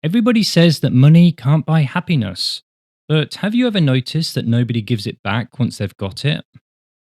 Everybody says that money can't buy happiness. But have you ever noticed that nobody gives it back once they've got it?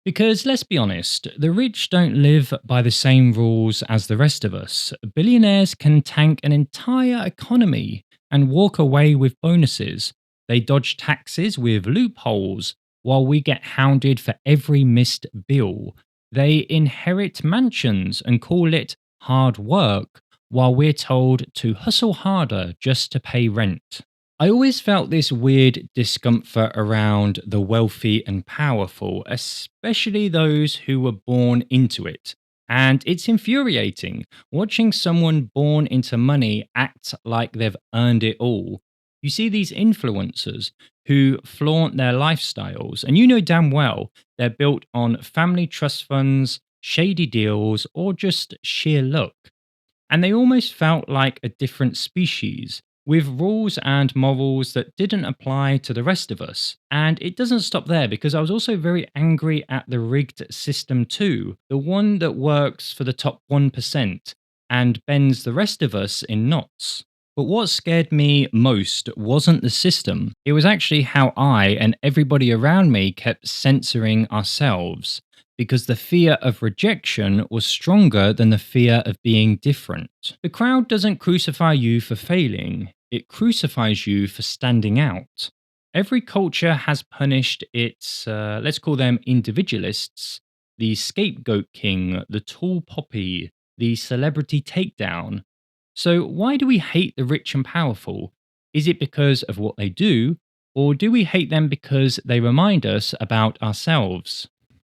Because let's be honest, the rich don't live by the same rules as the rest of us. Billionaires can tank an entire economy and walk away with bonuses. They dodge taxes with loopholes while we get hounded for every missed bill. They inherit mansions and call it hard work while we're told to hustle harder just to pay rent. I always felt this weird discomfort around the wealthy and powerful, especially those who were born into it. And it's infuriating watching someone born into money act like they've earned it all. You see these influencers who flaunt their lifestyles, and you know damn well they're built on family trust funds, shady deals, or just sheer luck. And they almost felt like a different species with rules and morals that didn't apply to the rest of us. And it doesn't stop there because I was also very angry at the rigged system too, the one that works for the top 1% and bends the rest of us in knots. But what scared me most wasn't the system. It was actually how I and everybody around me kept censoring ourselves because the fear of rejection was stronger than the fear of being different. The crowd doesn't crucify you for failing, it crucifies you for standing out. Every culture has punished its, let's call them individualists, the scapegoat king, the tall poppy, the celebrity takedown. So, why do we hate the rich and powerful? Is it because of what they do, or do we hate them because they remind us about ourselves?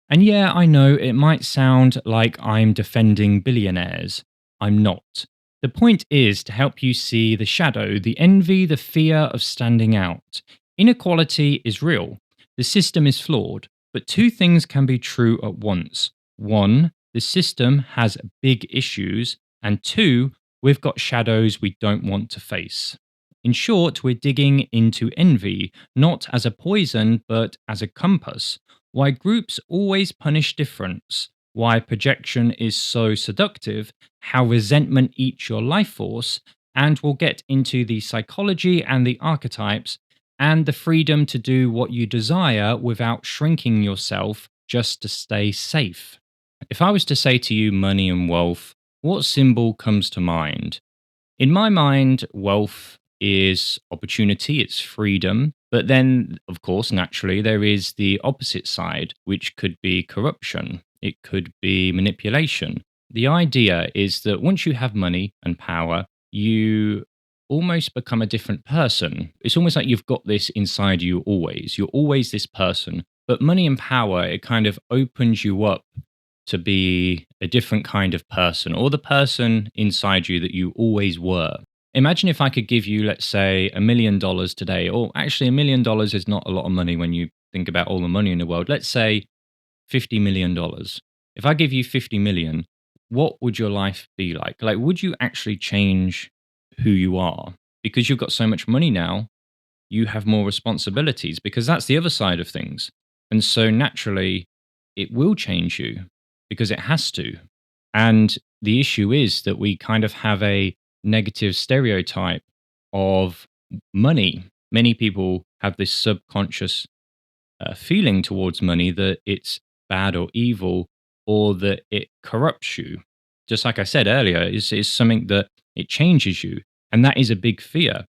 And yeah, I know it might sound like I'm defending billionaires. I'm not. The point is to help you see the shadow, the envy, the fear of standing out. Inequality is real. The system is flawed. But two things can be true at once. One, the system has big issues. And two, we've got shadows we don't want to face. In short, we're digging into envy, not as a poison, but as a compass. Why groups always punish difference, why projection is so seductive, how resentment eats your life force, and we'll get into the psychology and the archetypes, and the freedom to do what you desire without shrinking yourself just to stay safe. If I was to say to you money and wealth, what symbol comes to mind? In my mind, wealth is opportunity, it's freedom. But then, of course, naturally, there is the opposite side, which could be corruption, it could be manipulation. The idea is that once you have money and power, you almost become a different person. It's almost like you've got this inside you always. You're always this person. But money and power, it kind of opens you up to be a different kind of person or the person inside you that you always were. Imagine if I could give you, let's say, $1 million today, or actually, $1 million is not a lot of money when you think about all the money in the world. Let's say $50 million. If I give you 50 million, what would your life be like? Like, would you actually change who you are? Because you've got so much money now, you have more responsibilities because that's the other side of things. And so naturally, it will change you because it has to. And the issue is that we kind of have a negative stereotype of money. Many people have this subconscious feeling towards money that it's bad or evil or that it corrupts you. Just like I said earlier, it's something that it changes you. And that is a big fear.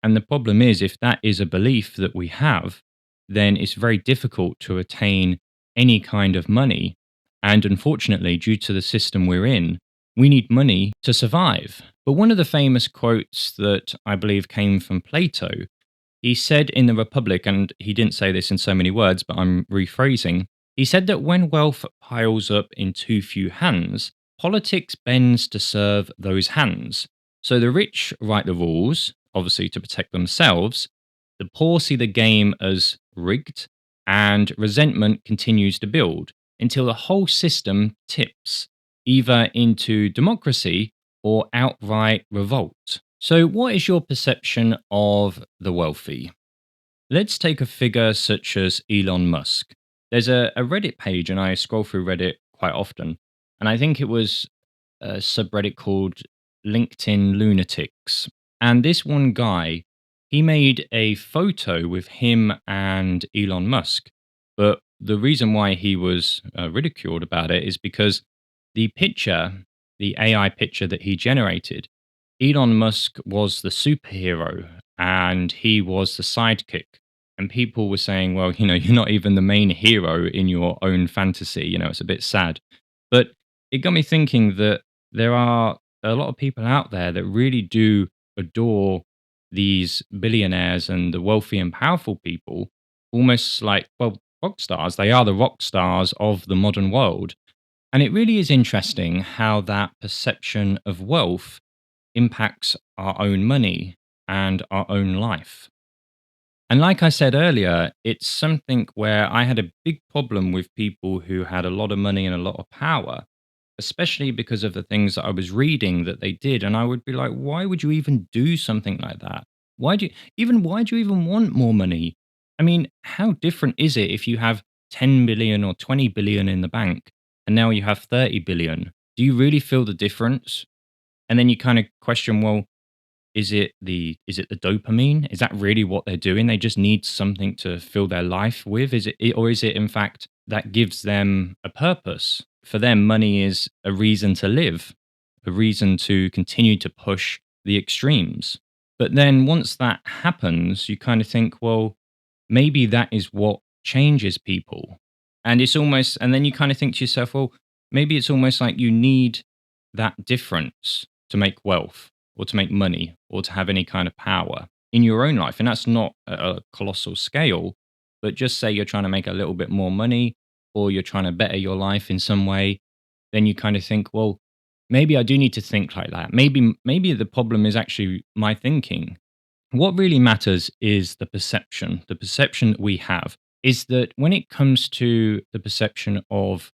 And the problem is, if that is a belief that we have, then it's very difficult to attain any kind of money. And unfortunately, due to the system we're in, we need money to survive. But one of the famous quotes that I believe came from Plato, he said in the Republic, and he didn't say this in so many words, but I'm rephrasing. He said that when wealth piles up in too few hands, politics bends to serve those hands. So the rich write the rules, obviously to protect themselves. The poor see the game as rigged, and resentment continues to build until the whole system tips either into democracy or outright revolt. So, what is your perception of the wealthy? Let's take a figure such as Elon Musk. There's a Reddit page, and I scroll through Reddit quite often, and I think it was a subreddit called LinkedIn Lunatics. And this one guy, he made a photo with him and Elon Musk. But the reason why he was ridiculed about it is because the picture, the AI picture that he generated, Elon Musk was the superhero and he was the sidekick. And people were saying, well, you're not even the main hero in your own fantasy. It's a bit sad. But it got me thinking that there are a lot of people out there that really do adore these billionaires and the wealthy and powerful people, almost like, well, rock stars. They are the rock stars of the modern world. And it really is interesting how that perception of wealth impacts our own money and our own life. And like I said earlier, it's something where I had a big problem with people who had a lot of money and a lot of power, especially because of the things that I was reading that they did. And I would be like, why would you even do something like that? Why do you even want more money? I mean, how different is it if you have 10 billion or 20 billion in the bank and now you have 30 billion? Do you really feel the difference? And then you kind of question, well, is it the dopamine? Is that really what they're doing? They just need something to fill their life with? Or is it in fact that gives them a purpose? For them, money is a reason to live, a reason to continue to push the extremes. But then once that happens, you kind of think, well, maybe that is what changes people. And then you kind of think to yourself, well, maybe it's almost like you need that difference to make wealth or to make money or to have any kind of power in your own life. And that's not a colossal scale, but just say you're trying to make a little bit more money or you're trying to better your life in some way, then you kind of think, well, maybe I do need to think like that. Maybe the problem is actually my thinking. What really matters is the perception. The perception that we have is that when it comes to the perception of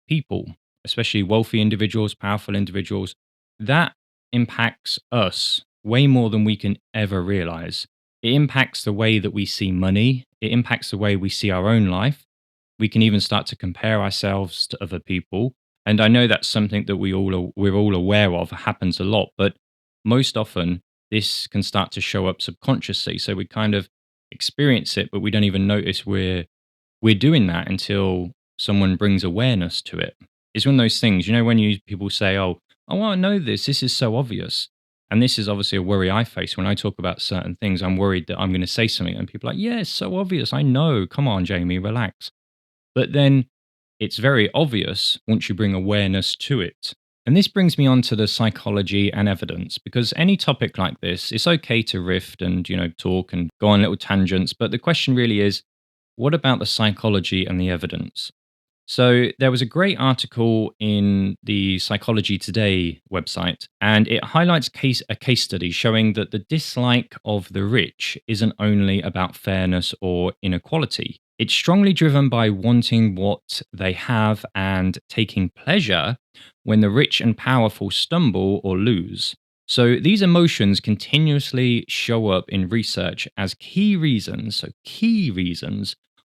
people, especially wealthy individuals, powerful individuals, that impacts us way more than we can ever realize. It impacts the way that we see money, it impacts the way we see our own life. We can even start to compare ourselves to other people. And I know that's something that we're all aware of, happens a lot, but most often this can start to show up subconsciously. So we kind of experience it, but we don't even notice we're doing that until someone brings awareness to it. It's one of those things, when people say, "Oh, I know this. This is so obvious." And this is obviously a worry I face when I talk about certain things. I'm worried that I'm going to say something and people are like, "Yeah, it's so obvious. I know. Come on, Jamie, relax." But then it's very obvious once you bring awareness to it. And this brings me on to the psychology and evidence, because any topic like this, it's okay to riff and, talk and go on little tangents. But the question really is, what about the psychology and the evidence? So there was a great article in the Psychology Today website, and it highlights a case study showing that the dislike of the rich isn't only about fairness or inequality. It's strongly driven by wanting what they have and taking pleasure when the rich and powerful stumble or lose. So these emotions continuously show up in research as key reasons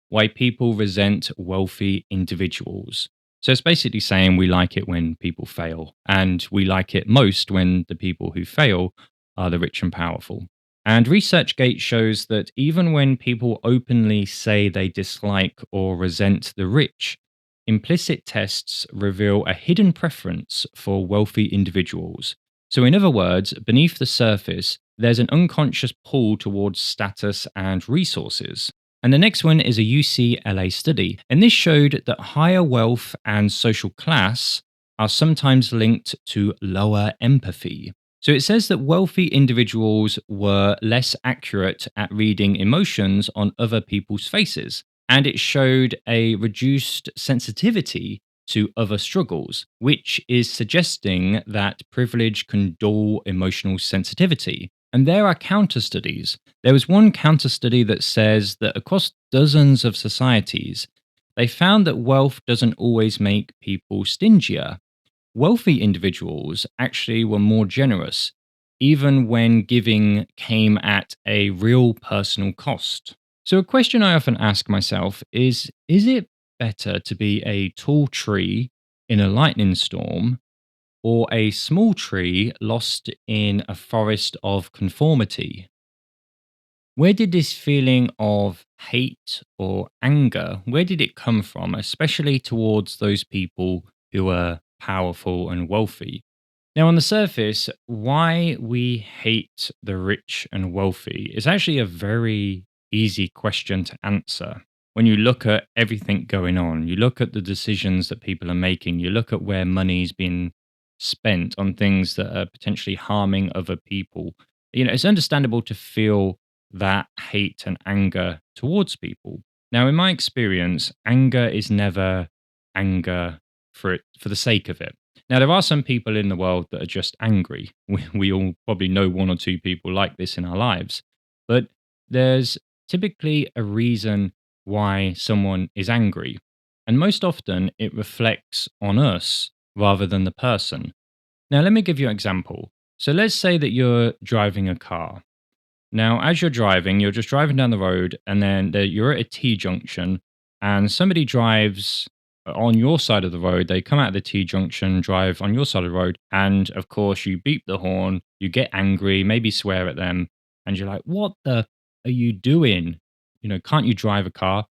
why people resent wealthy individuals. So it's basically saying we like it when people fail, and we like it most when the people who fail are the rich and powerful. And ResearchGate shows that even when people openly say they dislike or resent the rich, implicit tests reveal a hidden preference for wealthy individuals. So, in other words, beneath the surface, there's an unconscious pull towards status and resources. And the next one is a UCLA study. And this showed that higher wealth and social class are sometimes linked to lower empathy. So it says that wealthy individuals were less accurate at reading emotions on other people's faces. And it showed a reduced sensitivity to other struggles, which is suggesting that privilege can dull emotional sensitivity. And there are counter studies. There was one counter study that says that across dozens of societies, they found that wealth doesn't always make people stingier. Wealthy individuals actually were more generous, even when giving came at a real personal cost. So, a question I often ask myself is it better to be a tall tree in a lightning storm or a small tree lost in a forest of conformity? Where did this feeling of hate or anger, where did it come from, especially towards those people who are powerful and wealthy? Now, on the surface, why we hate the rich and wealthy is actually a very easy question to answer. When you look at everything going on, you look at the decisions that people are making, you look at where money's been spent on things that are potentially harming other people. It's understandable to feel that hate and anger towards people. Now, in my experience, anger is never anger for the sake of it. Now, there are some people in the world that are just angry. We all probably know one or two people like this in our lives. But there's typically a reason why someone is angry. And most often it reflects on us rather than the person. Now, let me give you an example. So, let's say that you're driving a car. Now, as you're driving, you're just driving down the road, and then you're at a T junction, and somebody drives on your side of the road. They come out of the T junction, drive on your side of the road, and of course, you beep the horn, you get angry, maybe swear at them, and you're like, "What the are you doing? Can't you drive a car?"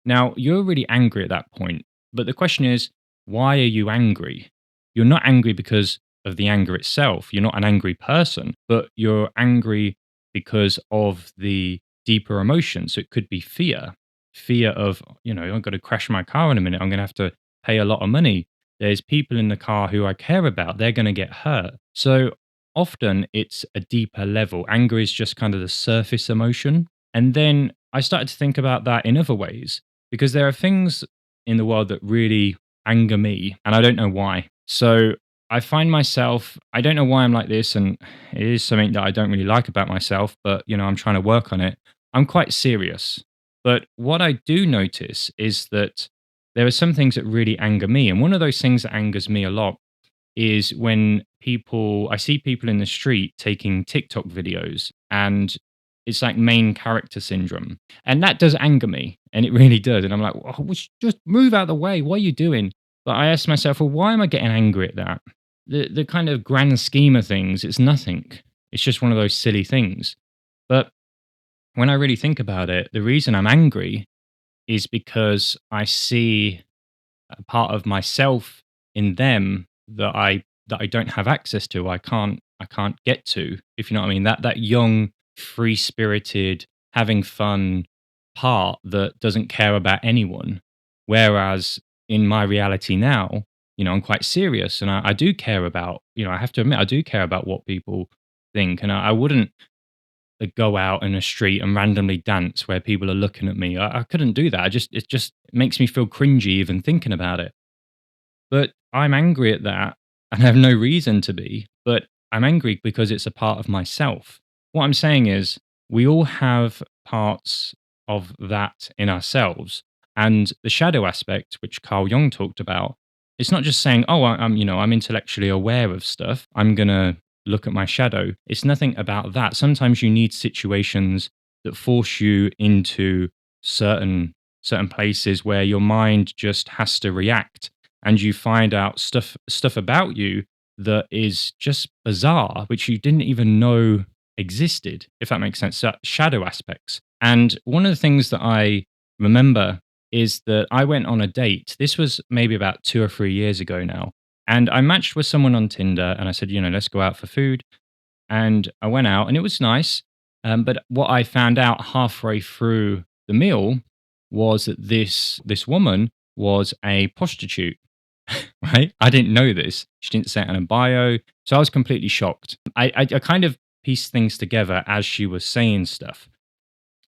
Now, you're really angry at that point, but the question is, why are you angry? You're not angry because of the anger itself. You're not an angry person, but you're angry because of the deeper emotions. So it could be fear of, I've got to crash my car in a minute. I'm going to have to pay a lot of money. There's people in the car who I care about. They're going to get hurt. So often it's a deeper level. Anger is just kind of the surface emotion. And then I started to think about that in other ways because there are things in the world that really anger me and I don't know why. So I find myself, I don't know why I'm like this, and it is something that I don't really like about myself, but I'm trying to work on it. I'm quite serious. But what I do notice is that there are some things that really anger me. And one of those things that angers me a lot is when I see people in the street taking TikTok videos and it's like main character syndrome. And that does anger me. And it really does. And I'm like, oh, just move out of the way. What are you doing? But I ask myself, well, why am I getting angry at that? The kind of grand scheme of things, it's nothing. It's just one of those silly things. But when I really think about it, the reason I'm angry is because I see a part of myself in them that I don't have access to. I can't get to, if you know what I mean. That young, free spirited, having fun part that doesn't care about anyone. Whereas in my reality now, I'm quite serious and I do care about, I have to admit, I do care about what people think. And I wouldn't go out in a street and randomly dance where people are looking at me. I couldn't do that. It makes me feel cringy even thinking about it. But I'm angry at that, and I have no reason to be, but I'm angry because it's a part of myself. What I'm saying is, we all have parts of that in ourselves. And the shadow aspect, which Carl Jung talked about, it's not just saying, oh, I'm intellectually aware of stuff. I'm going to look at my shadow. It's nothing about that. Sometimes you need situations that force you into certain places where your mind just has to react and you find out stuff about you that is just bizarre, which you didn't even know existed, if that makes sense. So shadow aspects. And one of the things that I remember is that I went on a date. This was maybe about 2 or 3 years ago now. And I matched with someone on Tinder and I said, let's go out for food. And I went out and it was nice. But what I found out halfway through the meal was that this woman was a prostitute. Right? I didn't know this. She didn't say it in a bio. So I was completely shocked. I kind of pieced things together as she was saying stuff.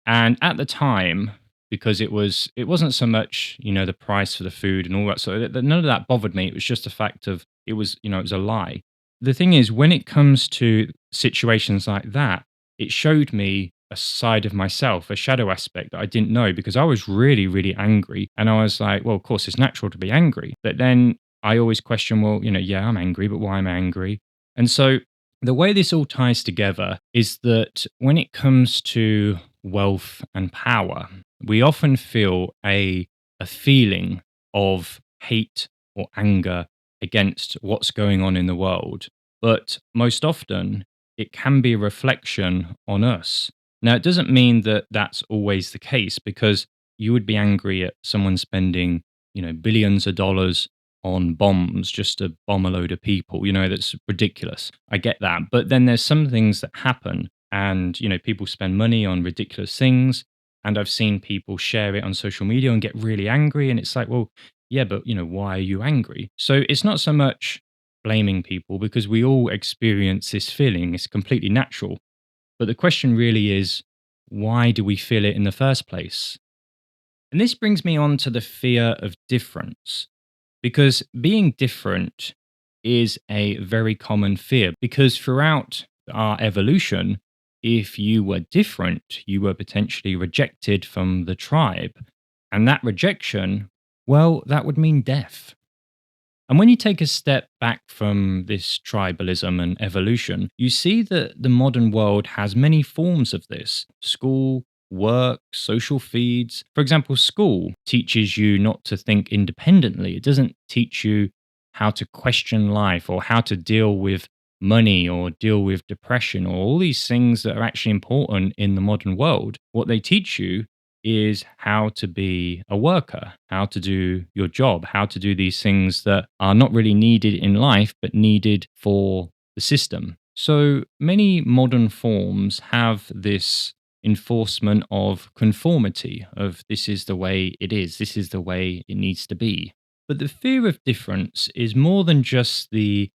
And at the time, because it wasn't so much, the price for the food and all that. So none of that bothered me. It was just the fact of it was a lie. The thing is, when it comes to situations like that, it showed me a side of myself, a shadow aspect that I didn't know because I was really, really angry. And I was like, well, of course, it's natural to be angry. But then I always question, well, yeah, I'm angry, but why am I angry? And so the way this all ties together is that when it comes to wealth and power, we often feel a feeling of hate or anger against what's going on in the world. But most often, it can be a reflection on us. Now, it doesn't mean that that's always the case because you would be angry at someone spending, billions of dollars on bombs just to bomb a load of people. That's ridiculous. I get that. But then there's some things that happen and, people spend money on ridiculous things. And I've seen people share it on social media and get really angry. And it's like, well, yeah, but, why are you angry? So it's not so much blaming people because we all experience this feeling. It's completely natural. But the question really is, why do we feel it in the first place? And this brings me on to the fear of difference, because being different is a very common fear. Because throughout our evolution, if you were different, you were potentially rejected from the tribe. And that rejection, well, that would mean death. And when you take a step back from this tribalism and evolution, you see that the modern world has many forms of this: school, work, social feeds. For example, school teaches you not to think independently, it doesn't teach you how to question life or how to deal with money or deal with depression or all these things that are actually important in the modern world. What they teach you is how to be a worker, how to do your job, how to do these things that are not really needed in life, but needed for the system. So many modern forms have this enforcement of conformity, of this is the way it is, this is the way it needs to be. But the fear of difference is more than just the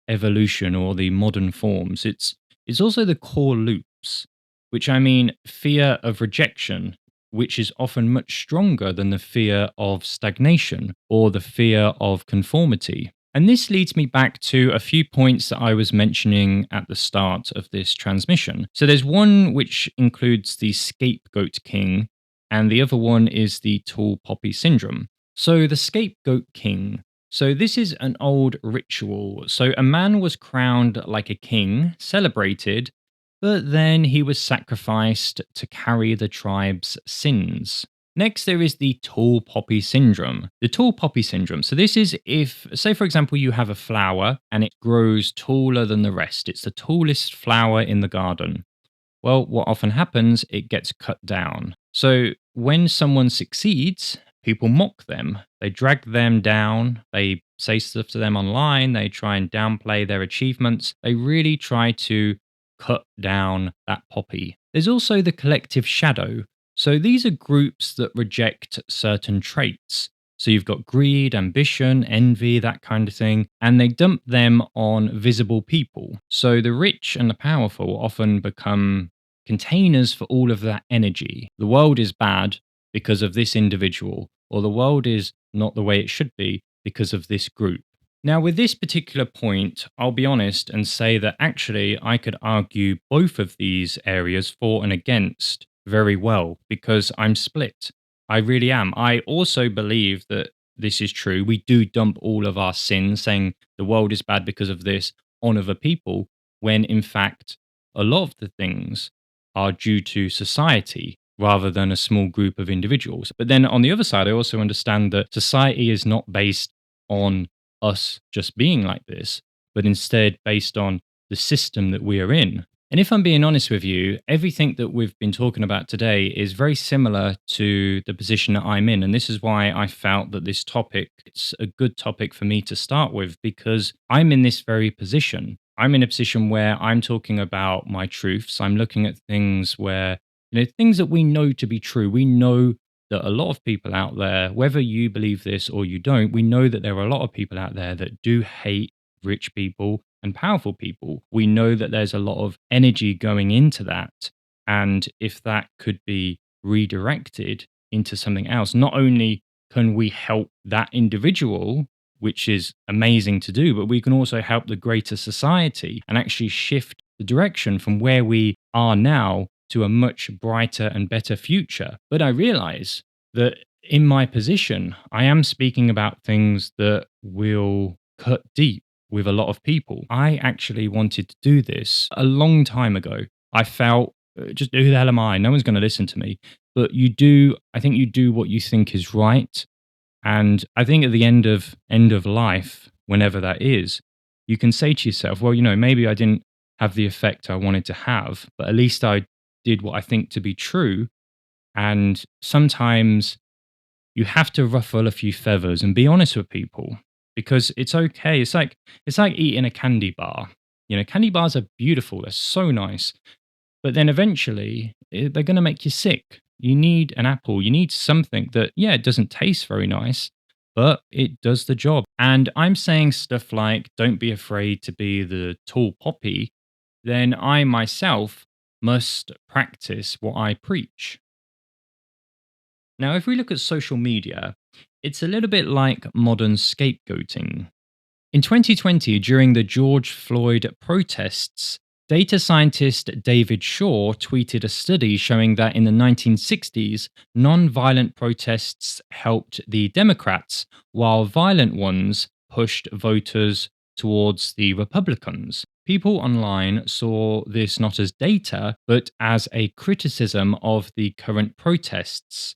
evolution or the modern forms. It's also the core loops, which I mean fear of rejection, which is often much stronger than the fear of stagnation or the fear of conformity. And this leads me back to a few points that I was mentioning at the start of this transmission. So there's one which includes the scapegoat king, and the other one is the tall poppy syndrome. So the scapegoat king. So this is an old ritual. So a man was crowned like a king, celebrated, but then he was sacrificed to carry the tribe's sins. Next, there is the tall poppy syndrome. The tall poppy syndrome. So, this is if, say, for example, you have a flower and it grows taller than the rest, it's the tallest flower in the garden. Well, what often happens, it gets cut down. So, when someone succeeds, people mock them. They drag them down. They say stuff to them online. They try and downplay their achievements. They really try to cut down that poppy. There's also the collective shadow. So these are groups that reject certain traits. So you've got greed, ambition, envy, that kind of thing, and they dump them on visible people. So the rich and the powerful often become containers for all of that energy. The world is bad because of this individual, or the world is not the way it should be because of this group. Now, with this particular point, I'll be honest and say that actually I could argue both of these areas for and against very well because I'm split. I really am. I also believe that this is true. We do dump all of our sins, saying the world is bad because of this, on other people, when in fact, a lot of the things are due to society rather than a small group of individuals. But then on the other side, I also understand that society is not based on us just being like this, but instead based on the system that we are in. And if I'm being honest with you, everything that we've been talking about today is very similar to the position that I'm in. And this is why I felt that this topic, it's a good topic for me to start with, because I'm in this very position. I'm in a position where I'm talking about my truths. I'm looking at things where, things that we know to be true. We know that a lot of people out there, whether you believe this or you don't, we know that there are a lot of people out there that do hate rich people and powerful people. We know that there's a lot of energy going into that. And if that could be redirected into something else, not only can we help that individual, which is amazing to do, but we can also help the greater society and actually shift the direction from where we are now to a much brighter and better future. But I realize that in my position, I am speaking about things that will cut deep with a lot of people. I actually wanted to do this a long time ago. I felt, just who the hell am I? No one's going to listen to me. But I think you do what you think is right. And I think at the end of life, whenever that is, you can say to yourself, well, maybe I didn't have the effect I wanted to have, but at least I did what I think to be true. And sometimes you have to ruffle a few feathers and be honest with people because it's okay. It's like eating a candy bar. Candy bars are beautiful. They're so nice. But then eventually they're going to make you sick. You need an apple. You need something that, yeah, it doesn't taste very nice, but it does the job. And I'm saying stuff like, don't be afraid to be the tall poppy. Then I myself must practice what I preach. Now, if we look at social media, it's a little bit like modern scapegoating. In 2020, during the George Floyd protests, data scientist David Shaw tweeted a study showing that in the 1960s, non-violent protests helped the Democrats, while violent ones pushed voters towards the Republicans. People online saw this not as data, but as a criticism of the current protests.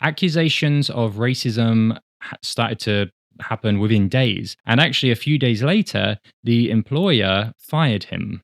Accusations of racism started to happen within days, and actually, a few days later, the employer fired him.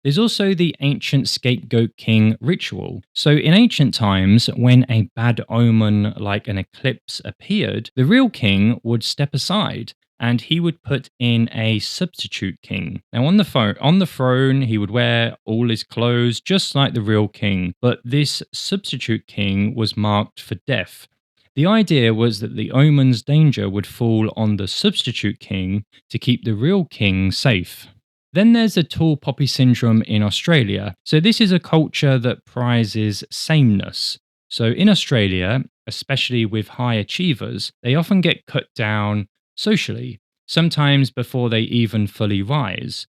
There's also the ancient scapegoat king ritual. So, in ancient times, when a bad omen like an eclipse appeared, the real king would step aside and he would put in a substitute king. Now, on the throne, he would wear all his clothes just like the real king, but this substitute king was marked for death. The idea was that the omen's danger would fall on the substitute king to keep the real king safe. Then there's the tall poppy syndrome in Australia. So, this is a culture that prizes sameness. So, in Australia, especially with high achievers, they often get cut down socially, sometimes before they even fully rise.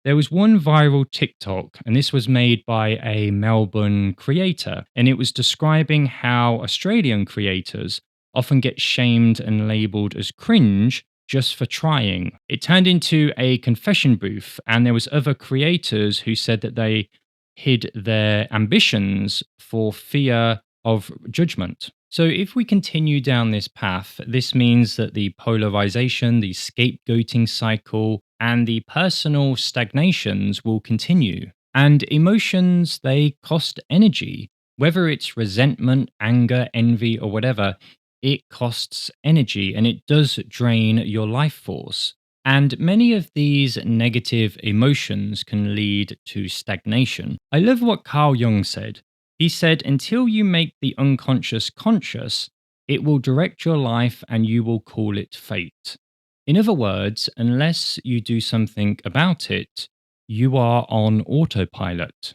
There was one viral TikTok, and this was made by a Melbourne creator, and it was describing how Australian creators often get shamed and labeled as cringe just for trying. It turned into a confession booth, and there was other creators who said that they hid their ambitions for fear of judgment. So, if we continue down this path, this means that the polarization, the scapegoating cycle, and the personal stagnations will continue. And emotions, they cost energy. Whether it's resentment, anger, envy, or whatever, it costs energy and it does drain your life force. And many of these negative emotions can lead to stagnation. I love what Carl Jung said. He said, until you make the unconscious conscious, it will direct your life and you will call it fate. In other words, unless you do something about it, you are on autopilot.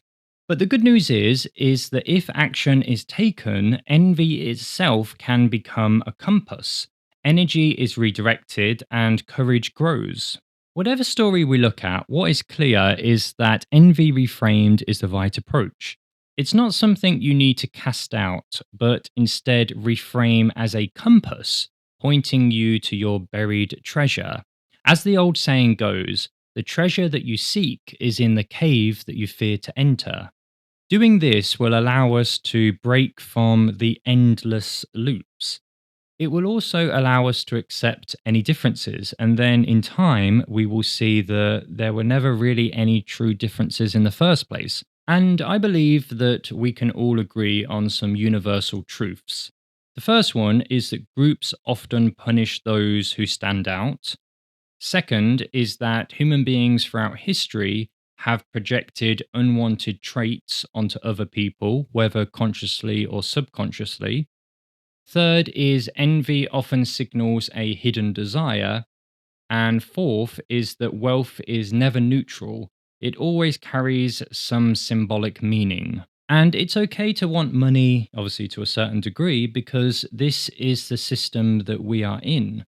But the good news is that if action is taken, envy itself can become a compass. Energy is redirected and courage grows. Whatever story we look at, what is clear is that envy reframed is the right approach. It's not something you need to cast out, but instead reframe as a compass, pointing you to your buried treasure. As the old saying goes, the treasure that you seek is in the cave that you fear to enter. Doing this will allow us to break from the endless loops. It will also allow us to accept any differences, and then in time, we will see that there were never really any true differences in the first place. And I believe that we can all agree on some universal truths. The first one is that groups often punish those who stand out. Second is that human beings throughout history have projected unwanted traits onto other people, whether consciously or subconsciously. Third is envy often signals a hidden desire. And fourth is that wealth is never neutral, it always carries some symbolic meaning. And it's okay to want money, obviously to a certain degree, because this is the system that we are in.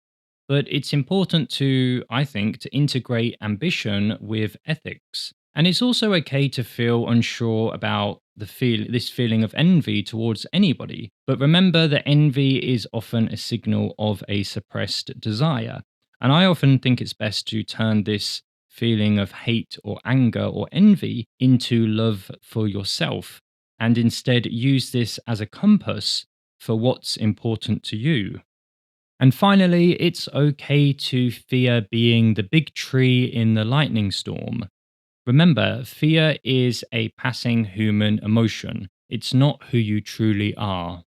But it's important to, I think, to integrate ambition with ethics. And it's also okay to feel unsure about this feeling of envy towards anybody. But remember that envy is often a signal of a suppressed desire. And I often think it's best to turn this feeling of hate or anger or envy into love for yourself and instead use this as a compass for what's important to you. And finally, it's okay to fear being the big tree in the lightning storm. Remember, fear is a passing human emotion, it's not who you truly are.